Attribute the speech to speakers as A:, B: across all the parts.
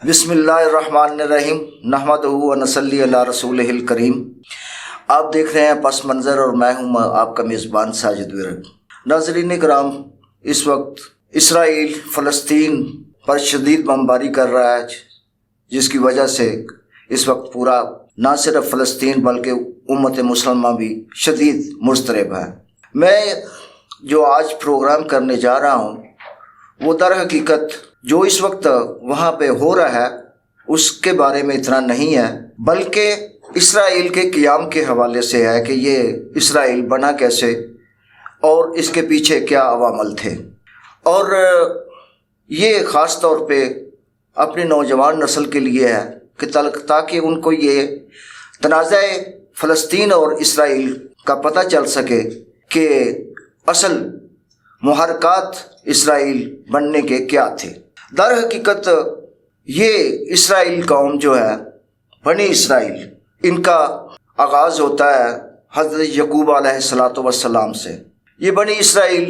A: بسم اللہ الرحمن الرحیم نحمدہ و نصلی علی رسولہ الکریم۔ آپ دیکھ رہے ہیں پس منظر اور میں ہوں آپ کا میزبان ساجد ورد۔ ناظرین کرام، اس وقت اسرائیل فلسطین پر شدید بمباری کر رہا ہے، جس کی وجہ سے اس وقت پورا نہ صرف فلسطین بلکہ امت مسلمہ بھی شدید مضطرب ہے۔ میں جو آج پروگرام کرنے جا رہا ہوں وہ در حقیقت جو اس وقت وہاں پہ ہو رہا ہے اس کے بارے میں اتنا نہیں ہے، بلکہ اسرائیل کے قیام کے حوالے سے ہے کہ یہ اسرائیل بنا کیسے اور اس کے پیچھے کیا عوامل تھے، اور یہ خاص طور پہ اپنی نوجوان نسل کے لیے ہے کہ تاکہ ان کو یہ تنازع فلسطین اور اسرائیل کا پتہ چل سکے کہ اصل محرکات اسرائیل بننے کے کیا تھے۔ در حقیقت یہ اسرائیل قوم جو ہے، بنی اسرائیل، ان کا آغاز ہوتا ہے حضرت یعقوب علیہ السلام سے۔ یہ بنی اسرائیل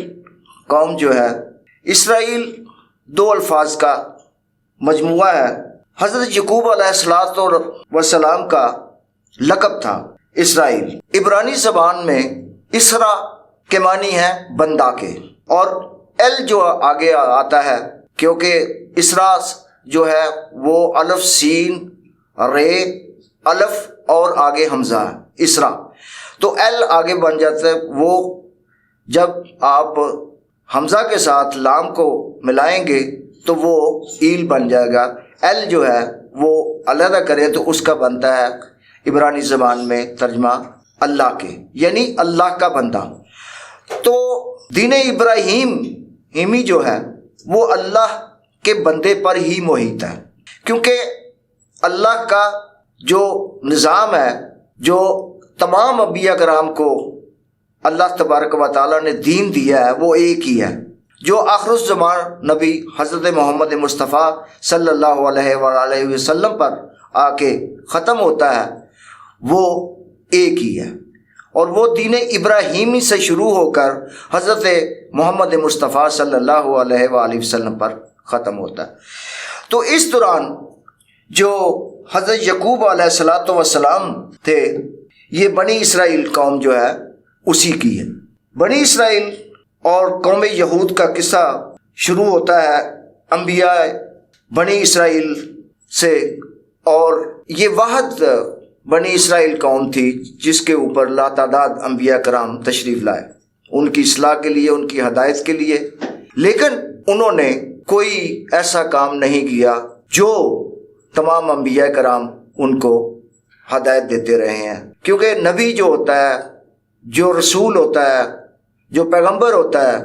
A: قوم جو ہے، اسرائیل دو الفاظ کا مجموعہ ہے۔ حضرت یعقوب علیہ السلام کا لقب تھا اسرائیل۔ عبرانی زبان میں اسرا کے معنی ہے بندہ کے، اور ایل جو آگے آتا ہے، کیونکہ اسرا جو ہے وہ الف سین رے الف اور آگے حمزہ ہے، اسرا، تو ایل آگے بن جاتا ہے۔ وہ جب آپ حمزہ کے ساتھ لام کو ملائیں گے تو وہ ایل بن جائے گا۔ ایل جو ہے وہ علیحدہ کرے تو اس کا بنتا ہے عبرانی زبان میں ترجمہ اللہ کے، یعنی اللہ کا بندہ۔ تو دین ابراہیمی جو ہے وہ اللہ کے بندے پر ہی محیط ہے، کیونکہ اللہ کا جو نظام ہے، جو تمام انبیاء کرام کو اللہ تبارک و تعالیٰ نے دین دیا ہے، وہ ایک ہی ہے۔ جو آخر الزمان نبی حضرت محمد مصطفیٰ صلی اللہ علیہ وآلہ وسلم پر آ کے ختم ہوتا ہے، وہ ایک ہی ہے، اور وہ دین ابراہیمی سے شروع ہو کر حضرت محمد مصطفیٰ صلی اللہ علیہ وآلہ وسلم پر ختم ہوتا ہے۔ تو اس دوران جو حضرت یعقوب علیہ السلام تھے، یہ بنی اسرائیل قوم جو ہے اسی کی ہے۔ بنی اسرائیل اور قوم یہود کا قصہ شروع ہوتا ہے انبیاء بنی اسرائیل سے، اور یہ واحد بنی اسرائیل قوم تھی جس کے اوپر لاتعداد انبیاء کرام تشریف لائے، ان کی اصلاح کے لیے، ان کی ہدایت کے لیے، لیکن انہوں نے کوئی ایسا کام نہیں کیا جو تمام انبیاء کرام ان کو ہدایت دیتے رہے ہیں، کیونکہ نبی جو ہوتا ہے، جو رسول ہوتا ہے، جو پیغمبر ہوتا ہے،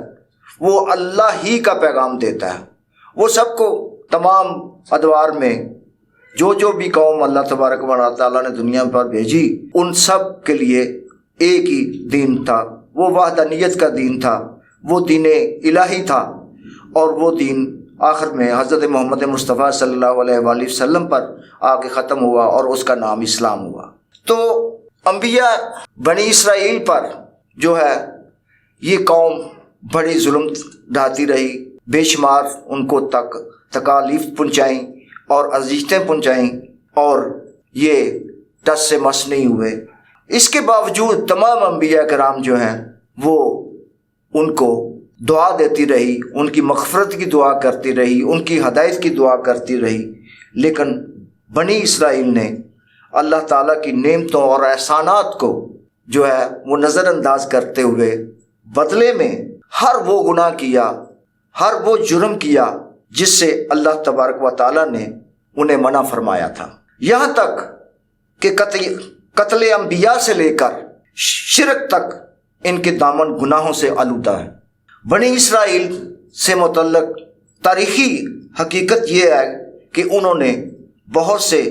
A: وہ اللہ ہی کا پیغام دیتا ہے۔ وہ سب کو تمام ادوار میں جو بھی قوم اللہ تبارک و تعالیٰ نے دنیا پر بھیجی، ان سب کے لیے ایک ہی دین تھا، وہ وحدانیت کا دین تھا، وہ دین الہی تھا، اور وہ دین آخر میں حضرت محمد مصطفیٰ صلی اللہ علیہ وآلہ وسلم پر آ کے ختم ہوا، اور اس کا نام اسلام ہوا۔ تو انبیاء بنی اسرائیل پر جو ہے یہ قوم بڑی ظلم ڈھاتی رہی، بے شمار ان کو تکالیف پہنچائیں اور اذیتیں پہنچائیں، اور یہ ٹس سے مس نہیں ہوئے۔ اس کے باوجود تمام انبیاء کرام جو ہیں وہ ان کو دعا دیتی رہی، ان کی مغفرت کی دعا کرتی رہی، ان کی ہدایت کی دعا کرتی رہی، لیکن بنی اسرائیل نے اللہ تعالیٰ کی نعمتوں اور احسانات کو جو ہے وہ نظر انداز کرتے ہوئے بدلے میں ہر وہ گناہ کیا، ہر وہ جرم کیا جس سے اللہ تبارک و تعالیٰ نے انہیں منع فرمایا تھا، یہاں تک کہ قتل انبیاء سے لے کر شرک تک ان کے دامن گناہوں سے آلودہ ہے۔ بنی اسرائیل سے متعلق تاریخی حقیقت یہ ہے کہ انہوں نے بہت سے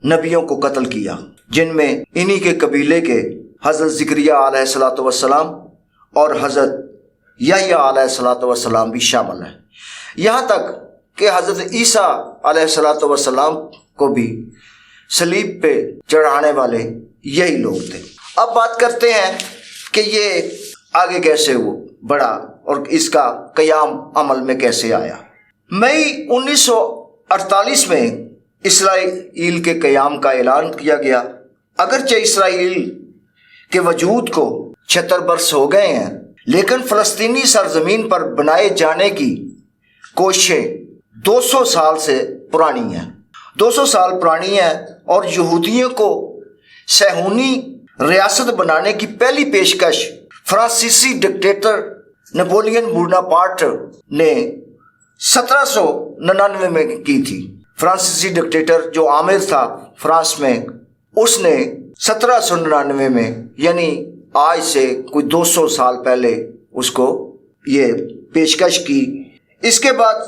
A: نبیوں کو قتل کیا، جن میں انہی کے قبیلے کے حضرت زکریا علیہ السلام اور حضرت یحییٰ علیہ السلام بھی شامل ہیں، یہاں تک کہ حضرت عیسیٰ علیہ السلام کو بھی صلیب پہ چڑھانے والے یہی لوگ تھے۔ اب بات کرتے ہیں کہ یہ آگے کیسے بڑھا اور اس کا قیام عمل میں کیسے آیا۔ مئی 1948 میں اسرائیل کے قیام کا اعلان کیا گیا۔ اگرچہ اسرائیل کے وجود کو 76 برس ہو گئے ہیں، لیکن فلسطینی سرزمین پر بنائے جانے کی کوششیں 200 سال سے پرانی ہیں، 200 سال پرانی ہیں، اور یہودیوں کو صہیونی ریاست بنانے کی پہلی پیشکش فرانسیسی ڈکٹیٹر نپولین بوناپارٹ نے 1799 میں کی تھی۔ فرانسیسی ڈکٹیٹر جو آمر تھا فرانس میں، اس نے 1799 میں، یعنی آج سے کوئی 200 سال پہلے اس کو یہ پیشکش کی۔ اس کے بعد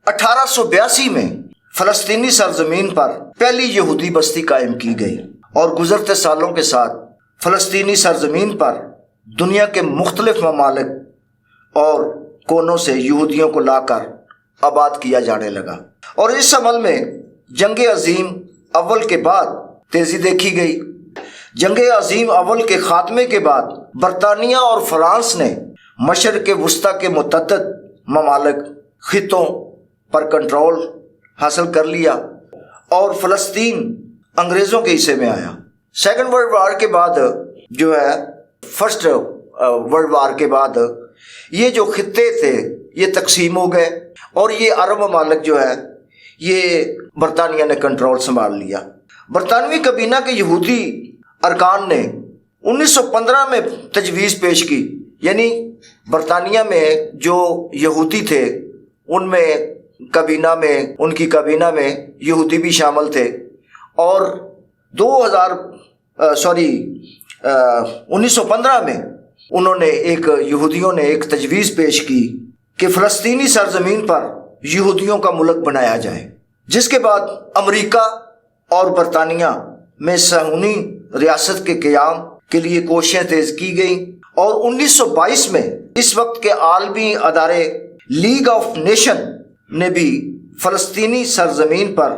A: 1882 میں فلسطینی سرزمین پر پہلی یہودی بستی قائم کی گئی، اور گزرتے سالوں کے ساتھ فلسطینی سرزمین پر دنیا کے مختلف ممالک اور کونوں سے یہودیوں کو لا کر آباد کیا جانے لگا، اور اس عمل میں جنگ عظیم اول کے بعد تیزی دیکھی گئی۔ جنگ عظیم اول کے خاتمے کے بعد برطانیہ اور فرانس نے مشرق وسطیٰ کے متعدد ممالک خطوں پر کنٹرول حاصل کر لیا، اور فلسطین انگریزوں کے حصے میں آیا۔ سیکنڈ ورلڈ وار کے بعد جو ہے، فرسٹ ورلڈ وار کے بعد یہ جو خطے تھے یہ تقسیم ہو گئے، اور یہ عرب ممالک جو ہے یہ برطانیہ نے کنٹرول سنبھال لیا۔ برطانوی کابینہ کے یہودی ارکان نے 1915 میں تجویز پیش کی، یعنی برطانیہ میں جو یہودی تھے ان میں کابینہ میں، ان کی کابینہ میں یہودی بھی شامل تھے، اور 1915 میں انہوں نے یہودیوں نے ایک تجویز پیش کی کہ فلسطینی سرزمین پر یہودیوں کا ملک بنایا جائے، جس کے بعد امریکہ اور برطانیہ میں صہیونی ریاست کے قیام کے لیے کوششیں تیز کی گئیں، اور 1922 میں اس وقت کے عالمی ادارے لیگ آف نیشن نے بھی فلسطینی سرزمین پر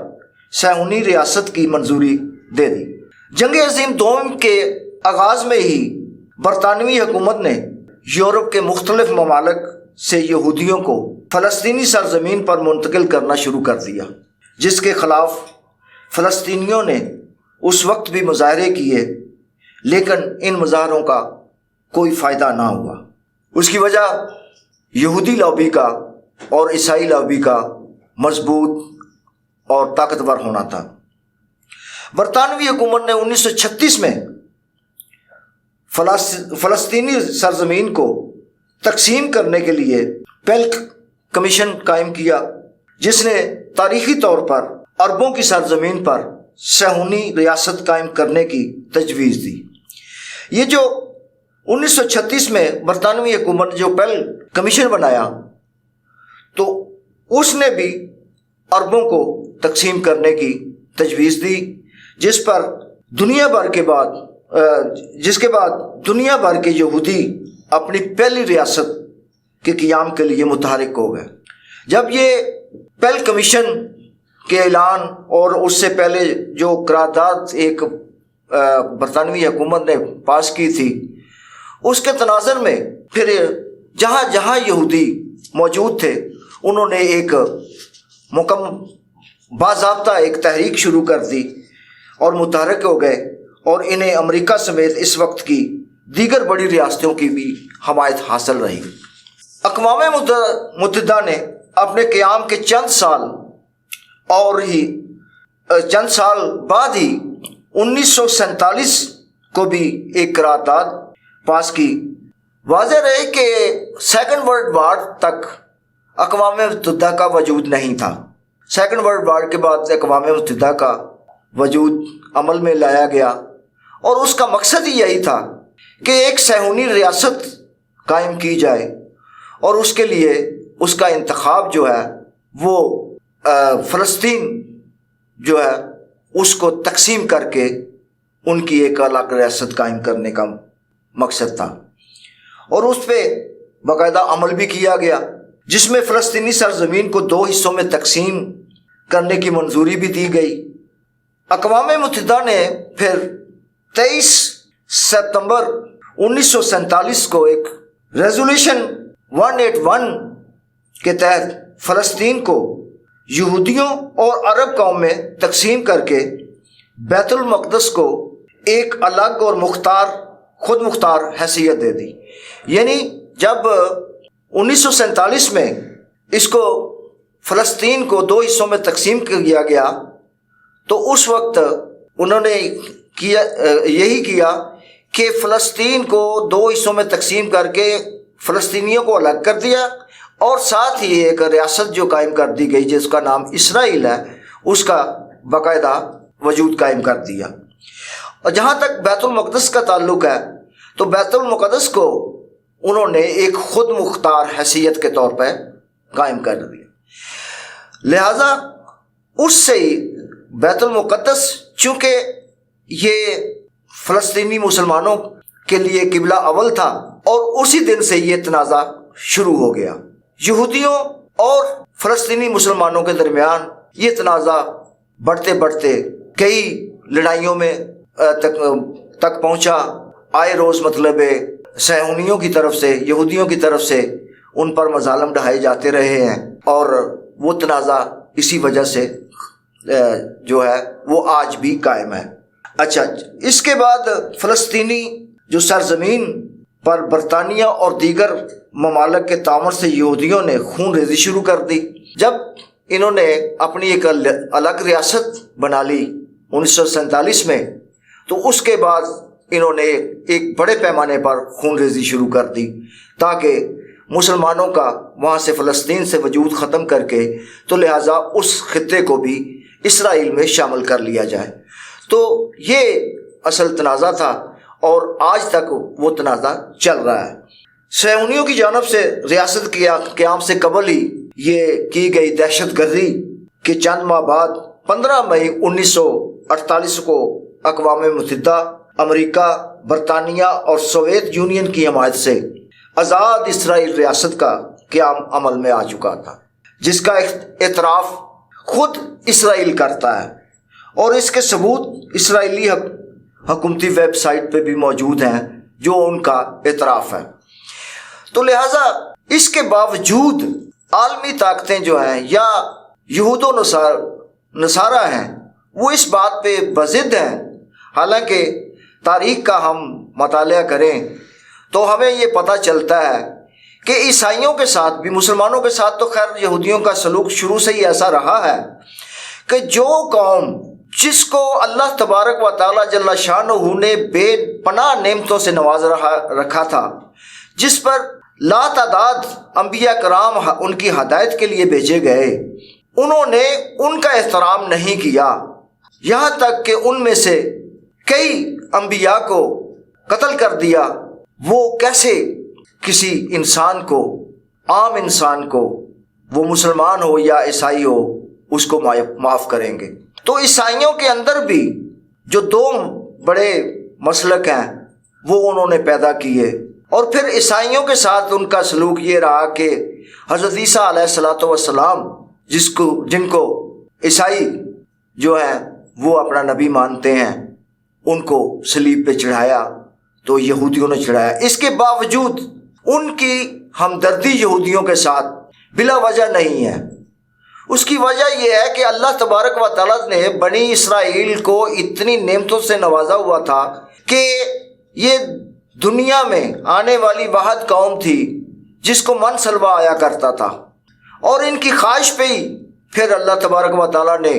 A: صہیونی ریاست کی منظوری دے دی۔ جنگ عظیم دوم کے آغاز میں ہی برطانوی حکومت نے یورپ کے مختلف ممالک سے یہودیوں کو فلسطینی سرزمین پر منتقل کرنا شروع کر دیا، جس کے خلاف فلسطینیوں نے اس وقت بھی مظاہرے کیے، لیکن ان مظاہروں کا کوئی فائدہ نہ ہوا۔ اس کی وجہ یہودی لابی کا اور عیسائی لابی کا مضبوط اور طاقتور ہونا تھا۔ برطانوی حکومت نے 1936 میں فلسطینی سرزمین کو تقسیم کرنے کے لیے پیلک کمیشن قائم کیا، جس نے تاریخی طور پر عربوں کی سرزمین پر صہیونی ریاست قائم کرنے کی تجویز دی۔ یہ جو 1936 میں برطانوی حکومت نے جو پیلک کمیشن بنایا، تو اس نے بھی عربوں کو تقسیم کرنے کی تجویز دی، جس کے بعد دنیا بھر کے یہودی اپنی پہلی ریاست کے قیام کے لیے متحرک ہو گئے۔ جب یہ پیلک کمیشن کے اعلان اور اس سے پہلے جو قرارداد ایک برطانوی حکومت نے پاس کی تھی، اس کے تناظر میں پھر جہاں جہاں یہودی موجود تھے انہوں نے ایک باضابطہ ایک تحریک شروع کر دی اور متحرک ہو گئے، اور انہیں امریکہ سمیت اس وقت کی دیگر بڑی ریاستوں کی بھی حمایت حاصل رہی۔ اقوام متحدہ نے اپنے قیام کے چند سال بعد ہی 1947 کو بھی ایک قرارداد پاس کی۔ واضح رہے کہ سیکنڈ ورلڈ وار تک اقوام متحدہ کا وجود نہیں تھا۔ سیکنڈ ورلڈ وار کے بعد اقوام متحدہ کا وجود عمل میں لایا گیا، اور اس کا مقصد ہی یہی تھا کہ ایک صہیونی ریاست قائم کی جائے، اور اس کے لیے اس کا انتخاب جو ہے وہ فلسطین جو ہے اس کو تقسیم کر کے ان کی ایک الگ ریاست قائم کرنے کا مقصد تھا، اور اس پہ باقاعدہ عمل بھی کیا گیا، جس میں فلسطینی سرزمین کو 2 حصوں میں تقسیم کرنے کی منظوری بھی دی گئی۔ اقوام متحدہ نے پھر 23 ستمبر 1947 کو ایک ریزولوشن 181 کے تحت فلسطین کو یہودیوں اور عرب قوم میں تقسیم کر کے بیت المقدس کو ایک الگ اور خود مختار حیثیت دے دی۔ یعنی جب 1947 میں اس کو فلسطین کو 2 حصوں میں تقسیم کیا گیا تو اس وقت انہوں نے یہی کیا کہ فلسطین کو 2 حصوں میں تقسیم کر کے فلسطینیوں کو الگ کر دیا اور ساتھ ہی ایک ریاست جو قائم کر دی گئی جس کا نام اسرائیل ہے اس کا باقاعدہ وجود قائم کر دیا۔ اور جہاں تک بیت المقدس کا تعلق ہے تو بیت المقدس کو انہوں نے ایک خود مختار حیثیت کے طور پہ قائم کر دیا۔ لہذا اس سے ہی بیت المقدس چونکہ یہ فلسطینی مسلمانوں کے لیے قبلہ اول تھا اور اسی دن سے یہ تنازع شروع ہو گیا۔ یہودیوں اور فلسطینی مسلمانوں کے درمیان یہ تنازع بڑھتے بڑھتے کئی لڑائیوں میں تک پہنچا۔ آئے روز مطلب صہیونیوں کی طرف سے، یہودیوں کی طرف سے ان پر مظالم ڈھائے جاتے رہے ہیں اور وہ تنازع اسی وجہ سے جو ہے وہ آج بھی قائم ہے۔ اچھا، اس کے بعد فلسطینی جو سرزمین پر برطانیہ اور دیگر ممالک کے تعاون سے یہودیوں نے خون ریزی شروع کر دی۔ جب انہوں نے اپنی ایک الگ ریاست بنا لی 1947 میں تو اس کے بعد انہوں نے ایک بڑے پیمانے پر خون ریزی شروع کر دی تاکہ مسلمانوں کا وہاں سے فلسطین سے وجود ختم کر کے تو لہٰذا اس خطے کو بھی اسرائیل میں شامل کر لیا جائے۔ تو یہ اصل تنازع تھا اور آج تک وہ تنازع چل رہا ہے۔ صہیونیوں کی جانب سے ریاست کے قیام سے قبل ہی یہ کی گئی دہشت گردی کے چند ماہ بعد 15 مئی 1948 کو اقوام متحدہ، امریکہ، برطانیہ اور سوویت یونین کی حمایت سے آزاد اسرائیل ریاست کا قیام عمل میں آ چکا تھا، جس کا اعتراف خود اسرائیل کرتا ہے اور اس کے ثبوت اسرائیلی حکومتی ویب سائٹ پہ بھی موجود ہیں جو ان کا اعتراف ہے۔ تو لہٰذا اس کے باوجود عالمی طاقتیں جو ہیں یا یہود و نصارہ ہیں وہ اس بات پہ بضد ہیں۔ حالانکہ تاریخ کا ہم مطالعہ کریں تو ہمیں یہ پتہ چلتا ہے کہ عیسائیوں کے ساتھ بھی، مسلمانوں کے ساتھ تو خیر یہودیوں کا سلوک شروع سے ہی ایسا رہا ہے کہ جو قوم جس کو اللہ تبارک و تعالیٰ جل شانہ نے بے پناہ نعمتوں سے نواز رکھا تھا، جس پر لا تعداد انبیاء کرام ان کی ہدایت کے لیے بھیجے گئے، انہوں نے ان کا احترام نہیں کیا، یہاں تک کہ ان میں سے کئی انبیاء کو قتل کر دیا۔ وہ کیسے کسی انسان کو، عام انسان کو، وہ مسلمان ہو یا عیسائی ہو، اس کو معاف کریں گے؟ تو عیسائیوں کے اندر بھی جو 2 بڑے مسلک ہیں وہ انہوں نے پیدا کیے، اور پھر عیسائیوں کے ساتھ ان کا سلوک یہ رہا کہ حضرت عیسیٰ علیہ الصلوۃ والسلام جن کو عیسائی جو ہیں وہ اپنا نبی مانتے ہیں، ان کو صلیب پہ چڑھایا تو یہودیوں نے چڑھایا۔ اس کے باوجود ان کی ہمدردی یہودیوں کے ساتھ بلا وجہ نہیں ہے۔ اس کی وجہ یہ ہے کہ اللہ تبارک و تعالیٰ نے بنی اسرائیل کو اتنی نعمتوں سے نوازا ہوا تھا کہ یہ دنیا میں آنے والی واحد قوم تھی جس کو من سلوا آیا کرتا تھا، اور ان کی خواہش پہ ہی پھر اللہ تبارک و تعالیٰ نے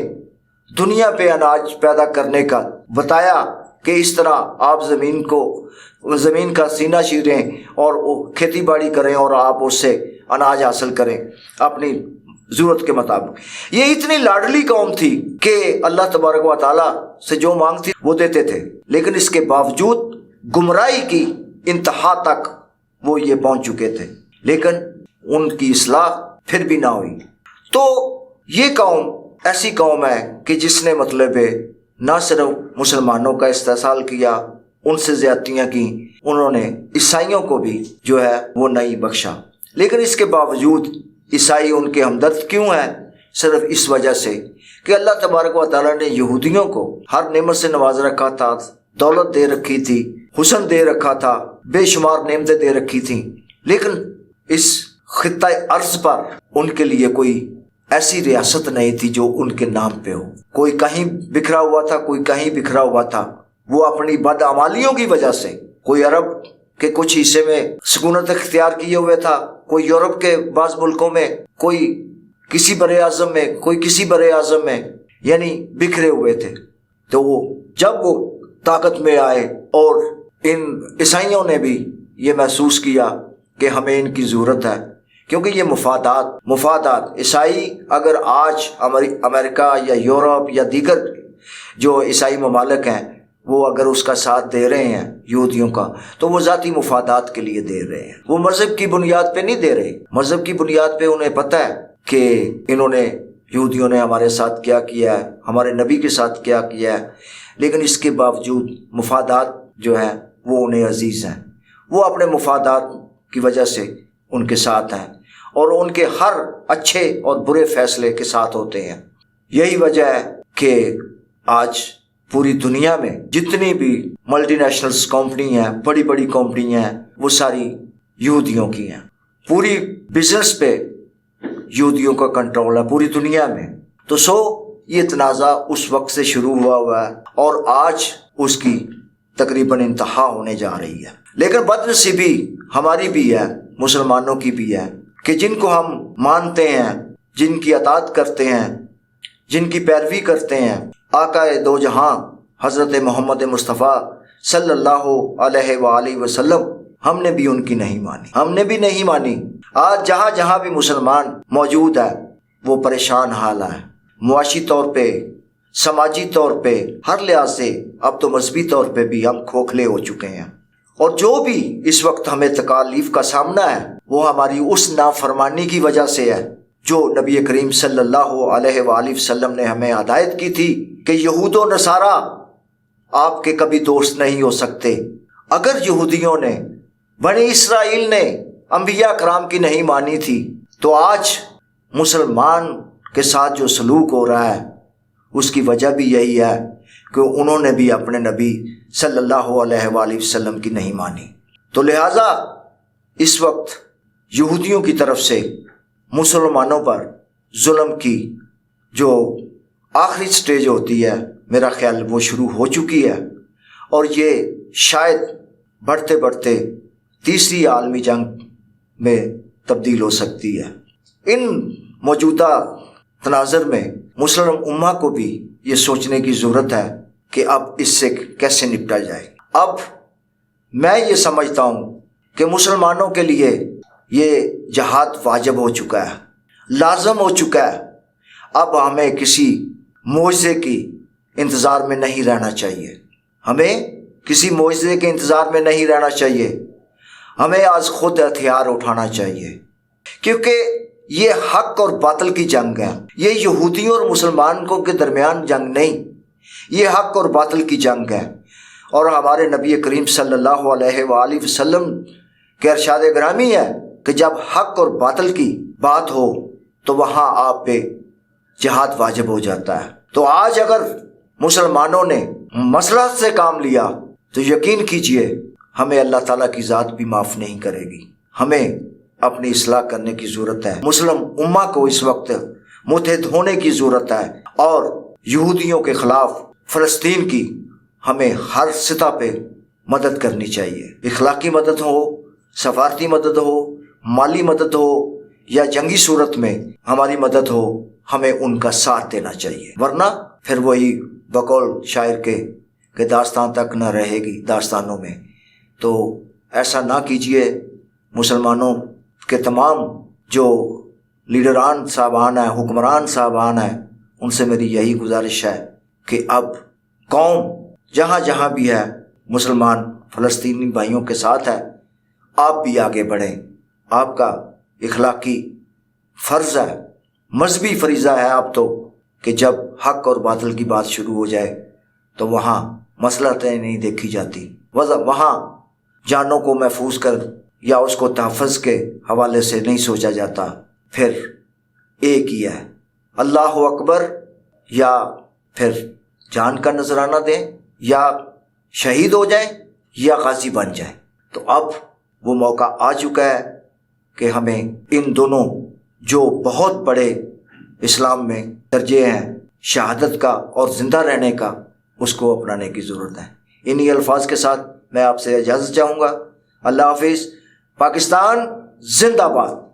A: دنیا پہ اناج پیدا کرنے کا بتایا کہ اس طرح آپ زمین کا سینہ چیریں اور کھیتی باڑی کریں اور آپ اس سے اناج حاصل کریں اپنی ضرورت کے مطابق۔ یہ اتنی لاڈلی قوم تھی کہ اللہ تبارک و تعالیٰ سے جو مانگتی وہ دیتے تھے، لیکن اس کے باوجود گمراہی کی انتہا تک وہ یہ پہنچ چکے تھے، لیکن ان کی اصلاح پھر بھی نہ ہوئی۔ تو یہ قوم ایسی قوم ہے کہ جس نے مطلب نہ صرف مسلمانوں کا استحصال کیا، ان سے زیادتیاں کی، انہوں نے عیسائیوں کو بھی جو ہے وہ نہیں بخشا۔ لیکن اس کے باوجود عیسائی ان کے ہمدرد کیوں ہیں؟ صرف اس وجہ سے کہ اللہ تبارک و تعالیٰ نے یہودیوں کو ہر نعمت سے نواز رکھا تھا، دولت دے رکھی تھی، حسن دے رکھا تھا، بے شمار نعمتیں دے رکھی تھیں، لیکن اس خطہ ارض پر ان کے لیے کوئی ایسی ریاست نہیں تھی جو ان کے نام پہ ہو. کوئی کہیں بکھرا ہوا تھا، کوئی کہیں بکھرا ہوا تھا. وہ اپنی بدعمالیوں کی وجہ سے کوئی عرب کے کچھ حصے میں سکونت اختیار کیے ہوئے تھا، کوئی یورپ کے بعض ملکوں میں، کوئی کسی بر اعظم میں، کوئی کسی بر اعظم میں، یعنی بکھرے ہوئے تھے. تو جب وہ طاقت میں آئے اور ان عیسائیوں نے بھی یہ محسوس کیا کہ ہمیں ان کی ضرورت ہے، کیونکہ یہ مفادات عیسائی اگر آج امریکہ یا یورپ یا دیگر جو عیسائی ممالک ہیں وہ اگر اس کا ساتھ دے رہے ہیں یہودیوں کا، تو وہ ذاتی مفادات کے لیے دے رہے ہیں. وہ مذہب کی بنیاد پہ نہیں دے رہے. مذہب کی بنیاد پہ انہیں پتہ ہے کہ انہوں نے یہودیوں نے ہمارے ساتھ کیا کیا ہے، ہمارے نبی کے ساتھ کیا کیا ہے، لیکن اس کے باوجود مفادات جو ہیں وہ انہیں عزیز ہیں. وہ اپنے مفادات کی وجہ سے ان کے ساتھ ہیں اور ان کے ہر اچھے اور برے فیصلے کے ساتھ ہوتے ہیں. یہی وجہ ہے کہ آج پوری دنیا میں جتنی بھی ملٹی نیشنلز کمپنی ہیں، بڑی بڑی کمپنی ہیں، وہ ساری یہودیوں کی ہیں. پوری بزنس پہ یہودیوں کا کنٹرول ہے پوری دنیا میں. تو یہ تنازع اس وقت سے شروع ہوا ہے اور آج اس کی تقریباً انتہا ہونے جا رہی ہے. لیکن بدنصیبی ہماری بھی ہے، مسلمانوں کی بھی ہے، کہ جن کو ہم مانتے ہیں، جن کی اطاعت کرتے ہیں، جن کی پیروی کرتے ہیں، آقا دو جہاں حضرت محمد مصطفیٰ صلی اللہ علیہ وآلہ وسلم، ہم نے بھی ان کی نہیں مانی، ہم نے بھی نہیں مانی. آج جہاں جہاں بھی مسلمان موجود ہے وہ پریشان حال ہے، معاشی طور پہ، سماجی طور پہ، ہر لحاظ سے. اب تو مذہبی طور پہ بھی ہم کھوکھلے ہو چکے ہیں. اور جو بھی اس وقت ہمیں تکالیف کا سامنا ہے وہ ہماری اس نافرمانی کی وجہ سے ہے جو نبی کریم صلی اللہ علیہ وآلہ وسلم نے ہمیں ہدایت کی تھی کہ یہود و نصارہ آپ کے کبھی دوست نہیں ہو سکتے. اگر یہودیوں نے، بنی اسرائیل نے انبیاء کرام کی نہیں مانی تھی تو آج مسلمان کے ساتھ جو سلوک ہو رہا ہے اس کی وجہ بھی یہی ہے کہ انہوں نے بھی اپنے نبی صلی اللہ علیہ وآلہ وسلم کی نہیں مانی. تو لہٰذا اس وقت یہودیوں کی طرف سے مسلمانوں پر ظلم کی جو آخری سٹیج ہوتی ہے میرا خیال وہ شروع ہو چکی ہے، اور یہ شاید بڑھتے بڑھتے تیسری عالمی جنگ میں تبدیل ہو سکتی ہے. ان موجودہ تناظر میں مسلم امہ کو بھی یہ سوچنے کی ضرورت ہے کہ اب اس سے کیسے نپٹا جائے. اب میں یہ سمجھتا ہوں کہ مسلمانوں کے لیے یہ جہاد واجب ہو چکا ہے، لازم ہو چکا ہے. اب ہمیں کسی معجزے کی انتظار میں نہیں رہنا چاہیے، ہمیں کسی معجزے کے انتظار میں نہیں رہنا چاہیے. ہمیں آج خود ہتھیار اٹھانا چاہیے، کیونکہ یہ حق اور باطل کی جنگ ہے. یہ یہودیوں اور مسلمانوں کے درمیان جنگ نہیں، یہ حق اور باطل کی جنگ ہے. اور ہمارے نبی کریم صلی اللہ علیہ وآلہ وسلم کے ارشاد گرامی ہے کہ جب حق اور باطل کی بات ہو تو وہاں آپ پہ جہاد واجب ہو جاتا ہے. تو آج اگر مسلمانوں نے مصلحت سے کام لیا تو یقین کیجئے ہمیں اللہ تعالیٰ کی ذات بھی معاف نہیں کرے گی. ہمیں اپنی اصلاح کرنے کی ضرورت ہے. مسلم امہ کو اس وقت متحد ہونے کی ضرورت ہے اور یہودیوں کے خلاف فلسطین کی ہمیں ہر سطح پہ مدد کرنی چاہیے. اخلاقی مدد ہو، سفارتی مدد ہو، مالی مدد ہو یا جنگی صورت میں ہماری مدد ہو، ہمیں ان کا ساتھ دینا چاہیے. ورنہ پھر وہی بقول شاعر کے کہ داستان تک نہ رہے گی داستانوں میں. تو ایسا نہ کیجئے. مسلمانوں کے تمام جو لیڈران صاحبان ہیں، حکمران صاحبان ہیں، ان سے میری یہی گزارش ہے کہ اب قوم جہاں جہاں بھی ہے مسلمان فلسطینی بھائیوں کے ساتھ ہے. آپ بھی آگے بڑھیں. آپ کا اخلاقی فرض ہے، مذہبی فریضہ ہے اب تو کہ جب حق اور باطل کی بات شروع ہو جائے تو وہاں مصلحتیں نہیں دیکھی جاتی، وہاں جانوں کو محفوظ کر یا اس کو تحفظ کے حوالے سے نہیں سوچا جاتا. پھر ایک ہی ہے، اللہ اکبر، یا پھر جان کا نذرانہ دیں، یا شہید ہو جائیں یا غازی بن جائیں. تو اب وہ موقع آ چکا ہے کہ ہمیں ان دونوں جو بہت بڑے اسلام میں درجے ہیں شہادت کا اور زندہ رہنے کا، اس کو اپنانے کی ضرورت ہے۔ انہی الفاظ کے ساتھ میں آپ سے اجازت چاہوں گا۔ اللہ حافظ۔ پاکستان زندہ باد۔